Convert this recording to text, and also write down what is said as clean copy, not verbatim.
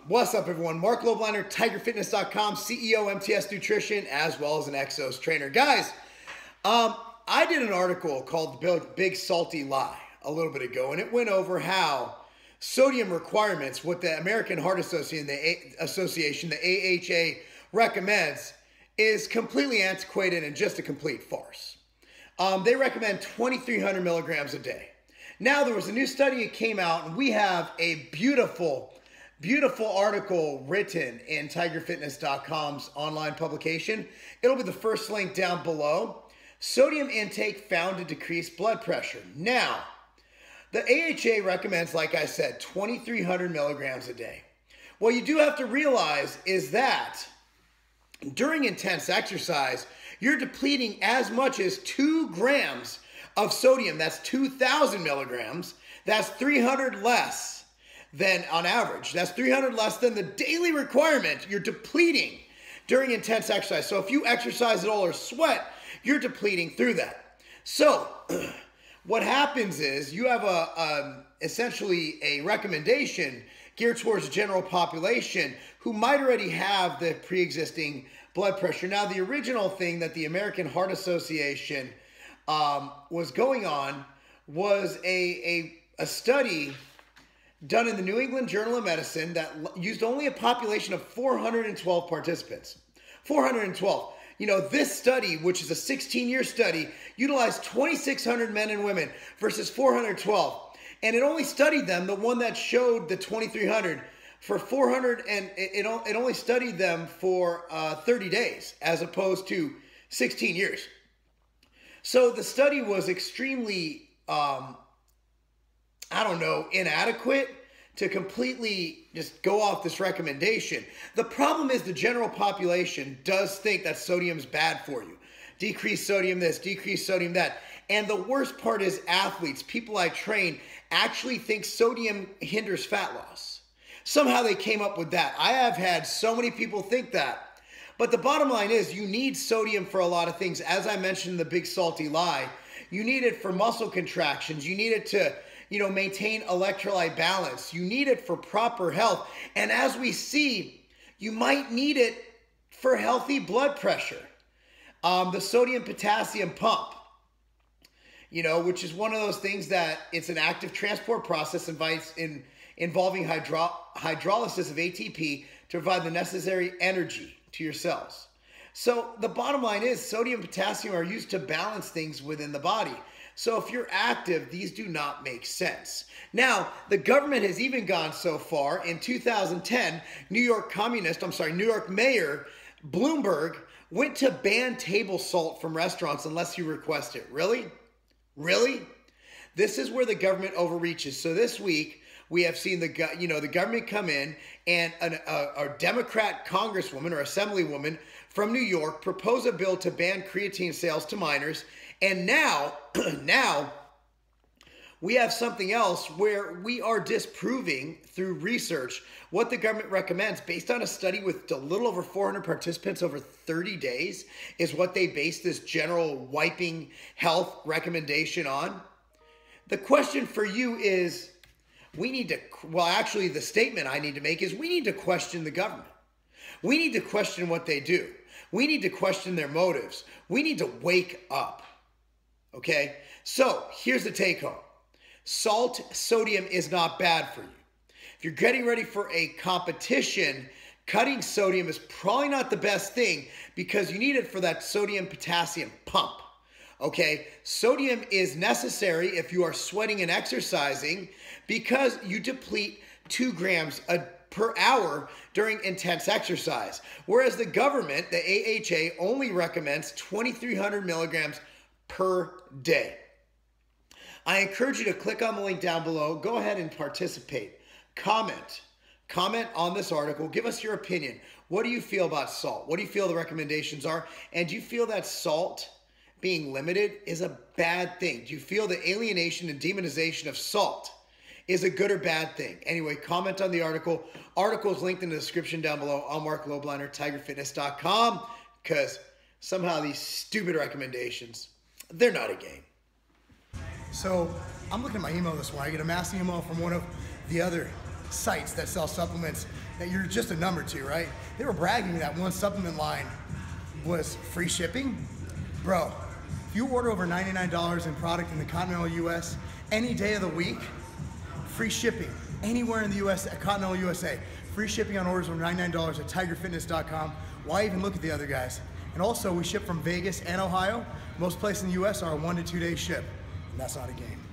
What's up, everyone? Marc Lobliner, TigerFitness.com, CEO, MTS Nutrition, as well as an Exos trainer. Guys, I did an article called The Big Salty Lie a little bit ago, and it went over how sodium requirements, what the American Heart Association, the AHA, recommends, is completely antiquated and just a complete farce. They recommend 2,300 milligrams a day. Now, there was a new study that came out, and we have a beautiful article written in TigerFitness.com's online publication. It'll be the first link down below. Sodium intake found to decrease blood pressure. Now, the AHA recommends, like I said, 2,300 milligrams a day. What you do have to realize is that during intense exercise, you're depleting as much as 2 grams of sodium. That's 2,000 milligrams. That's 300 less than on average. That's 300 less than the daily requirement you're depleting during intense exercise. So if you exercise at all or sweat, you're depleting through that. So what happens is you have essentially a recommendation geared towards the general population who might already have the pre-existing blood pressure. Now, the original thing that the American Heart Association was going on was a study done in the New England Journal of Medicine that used only a population of 412 participants. 412. You know, this study, which is a 16-year study, utilized 2,600 men and women versus 412. And it only studied them, the one that showed the 2,300, for 400, and it only studied them for 30 days as opposed to 16 years. So the study was extremely, inadequate to completely just go off this recommendation. The problem is the general population does think that sodium is bad for you. Decrease sodium this, decrease sodium that. And the worst part is athletes, people I train, actually think sodium hinders fat loss. Somehow they came up with that. I have had so many people think that. But the bottom line is you need sodium for a lot of things. As I mentioned in the Big Salty Lie, you need it for muscle contractions. You need it to maintain electrolyte balance. You need it for proper health. And as we see, you might need it for healthy blood pressure. The sodium potassium pump, which is one of those things that it's an active transport process involving hydrolysis of ATP to provide the necessary energy to your cells. So the bottom line is sodium and potassium are used to balance things within the body. So if you're active, these do not make sense. Now, the government has even gone so far. In 2010, New York Mayor Bloomberg went to ban table salt from restaurants unless you request it. Really? Really? This is where the government overreaches. So this week, we have seen the government come in and a Democrat congresswoman or assemblywoman from New York propose a bill to ban creatine sales to minors. And now we have something else where we are disproving through research what the government recommends based on a study with a little over 400 participants over 30 days is what they base this general wiping health recommendation on. The question for you is, the statement I need to make is we need to question the government. We need to question what they do. We need to question their motives. We need to wake up. Okay? So here's the take home. Sodium is not bad for you. If you're getting ready for a competition, cutting sodium is probably not the best thing because you need it for that sodium potassium pump. Okay, sodium is necessary if you are sweating and exercising because you deplete 2 grams per hour during intense exercise. Whereas the government, the AHA, only recommends 2,300 milligrams per day. I encourage you to click on the link down below. Go ahead and participate. Comment on this article. Give us your opinion. What do you feel about salt? What do you feel the recommendations are? And do you feel that salt being limited is a bad thing? Do you feel the alienation and demonization of salt is a good or bad thing? Anyway, comment on the article. Article is linked in the description down below. I'm Marc Lobliner, TigerFitness.com, because somehow these stupid recommendations, they're not a game. So I'm looking at my email this morning. I get a mass email from one of the other sites that sell supplements that you're just a number 2, right? They were bragging that one supplement line was free shipping. Bro, if you order over $99 in product in the continental US, any day of the week, free shipping. Anywhere in the US, continental USA. Free shipping on orders over $99 at tigerfitness.com. Why even look at the other guys? And also, we ship from Vegas and Ohio. Most places in the US are a 1 to 2 day ship. And that's not a game.